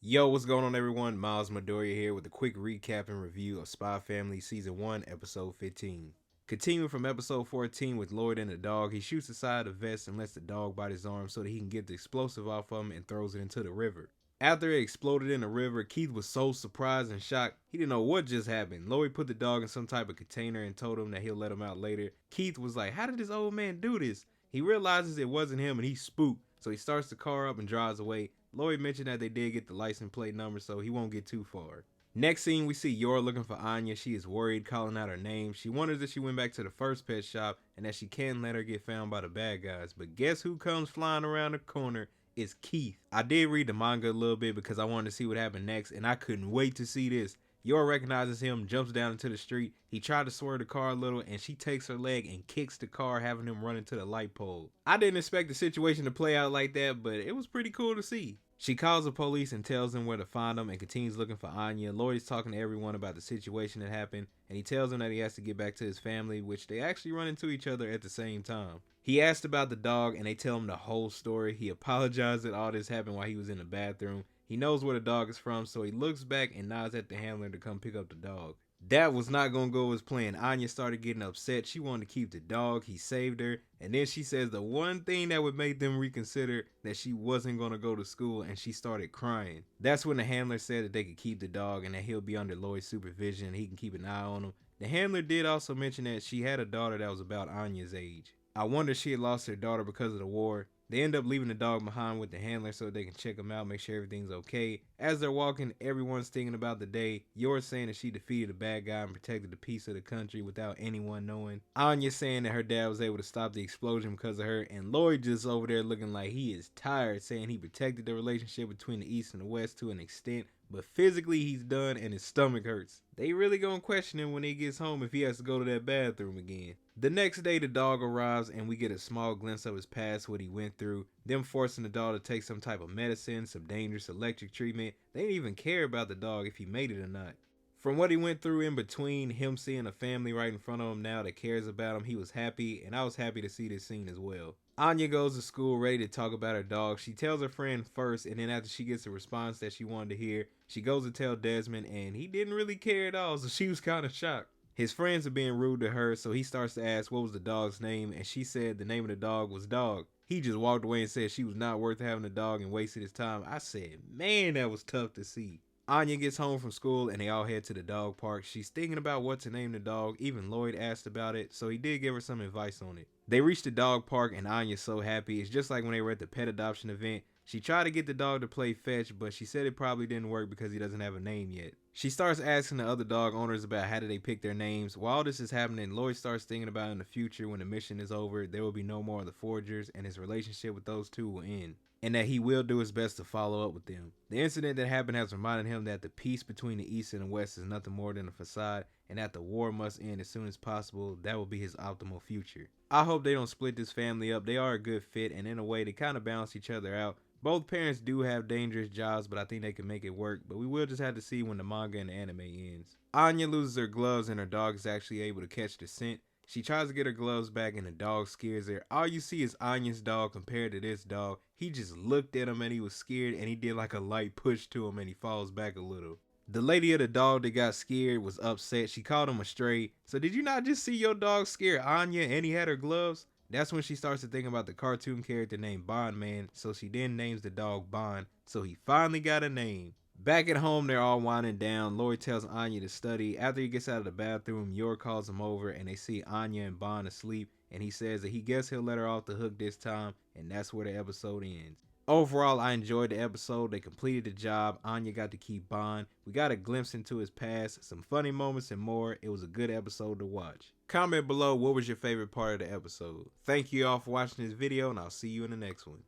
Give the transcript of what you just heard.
Yo, what's going on, everyone? Miles Midoriya here with a quick recap and review of Spy Family Season 1, Episode 15. Continuing from Episode 14 with Lloyd and the dog, he shoots aside the vest and lets the dog bite his arm so that he can get the explosive off of him and throws it into the river. After it exploded in the river, Keith was so surprised and shocked, he didn't know what just happened. Lloyd put the dog in some type of container and told him that he'll let him out later. Keith was like, how did this old man do this? He realizes it wasn't him and he's spooked, so he starts the car up and drives away. Lloyd mentioned that they did get the license plate number, so he won't get too far. Next scene, we see Yor looking for Anya. She is worried, calling out her name. She wonders if she went back to the first pet shop and that she can't let her get found by the bad guys. But guess who comes flying around the corner? It's Keith. I did read the manga a little bit because I wanted to see what happened next, and I couldn't wait to see this. Yor recognizes him, jumps down into the street. He tried to swerve the car a little, and she takes her leg and kicks the car, having him run into the light pole. I didn't expect the situation to play out like that, but it was pretty cool to see. She calls the police and tells them where to find them and continues looking for Anya. Lloyd is talking to everyone about the situation that happened, and he tells them that he has to get back to his family, which they actually run into each other at the same time. He asked about the dog, and they tell him the whole story. He apologized that all this happened while he was in the bathroom. He knows where the dog is from, so he looks back and nods at the handler to come pick up the dog. That was not going to go as planned. Anya started getting upset. She wanted to keep the dog. He saved her. And then she says the one thing that would make them reconsider that she wasn't going to go to school, and she started crying. That's when the handler said that they could keep the dog and that he'll be under Lloyd's supervision and he can keep an eye on him. The handler did also mention that she had a daughter that was about Anya's age. I wonder if she had lost her daughter because of the war. They end up leaving the dog behind with the handler so they can check him out, make sure everything's okay. As they're walking, everyone's thinking about the day. Yor's saying that she defeated a bad guy and protected the peace of the country without anyone knowing. Anya saying that her dad was able to stop the explosion because of her. And Lloyd just over there looking like he is tired, saying he protected the relationship between the East and the West to an extent, but physically he's done and his stomach hurts. They really gonna question him when he gets home if he has to go to that bathroom again. The next day the dog arrives and we get a small glimpse of his past, what he went through, them forcing the dog to take some type of medicine, some dangerous electric treatment. They didn't even care about the dog if he made it or not. From what he went through in between, him seeing a family right in front of him now that cares about him, he was happy, and I was happy to see this scene as well. Anya goes to school ready to talk about her dog. She tells her friend first, and then after she gets the response that she wanted to hear, she goes to tell Desmond, and he didn't really care at all, so she was kind of shocked. His friends are being rude to her, so he starts to ask what was the dog's name, and she said the name of the dog was Dog. He just walked away and said she was not worth having a dog and wasted his time. I said, man, that was tough to see. Anya gets home from school and they all head to the dog park. She's thinking about what to name the dog. Even Lloyd asked about it, so he did give her some advice on it. They reach the dog park and Anya's so happy. It's just like when they were at the pet adoption event. She tried to get the dog to play fetch, but she said it probably didn't work because he doesn't have a name yet. She starts asking the other dog owners about how did they pick their names. While this is happening, Lloyd starts thinking about in the future when the mission is over, there will be no more of the Forgers and his relationship with those two will end, and that he will do his best to follow up with them. The incident that happened has reminded him that the peace between the East and the West is nothing more than a facade, and that the war must end as soon as possible. That will be his optimal future. I hope they don't split this family up. They are a good fit, and in a way they kind of balance each other out. Both parents do have dangerous jobs, but I think they can make it work. But we will just have to see when the manga and the anime ends. Anya loses her gloves and her dog is actually able to catch the scent. She tries to get her gloves back and the dog scares her. All you see is Anya's dog compared to this dog. He just looked at him and he was scared, and he did like a light push to him and he falls back a little. The lady of the dog that got scared was upset. She called him a stray. So did you not just see your dog scare Anya and he had her gloves? That's when she starts to think about the cartoon character named Bond Man, so she then names the dog Bond, so he finally got a name. Back at home, they're all winding down. Lloyd tells Anya to study. After he gets out of the bathroom, Yor calls him over and they see Anya and Bond asleep, and he says that he guess he'll let her off the hook this time, and that's where the episode ends. Overall, I enjoyed the episode. They completed the job. Anya got to keep Bond. We got a glimpse into his past, some funny moments and more. It was a good episode to watch. Comment below what was your favorite part of the episode. Thank you all for watching this video, and I'll see you in the next one.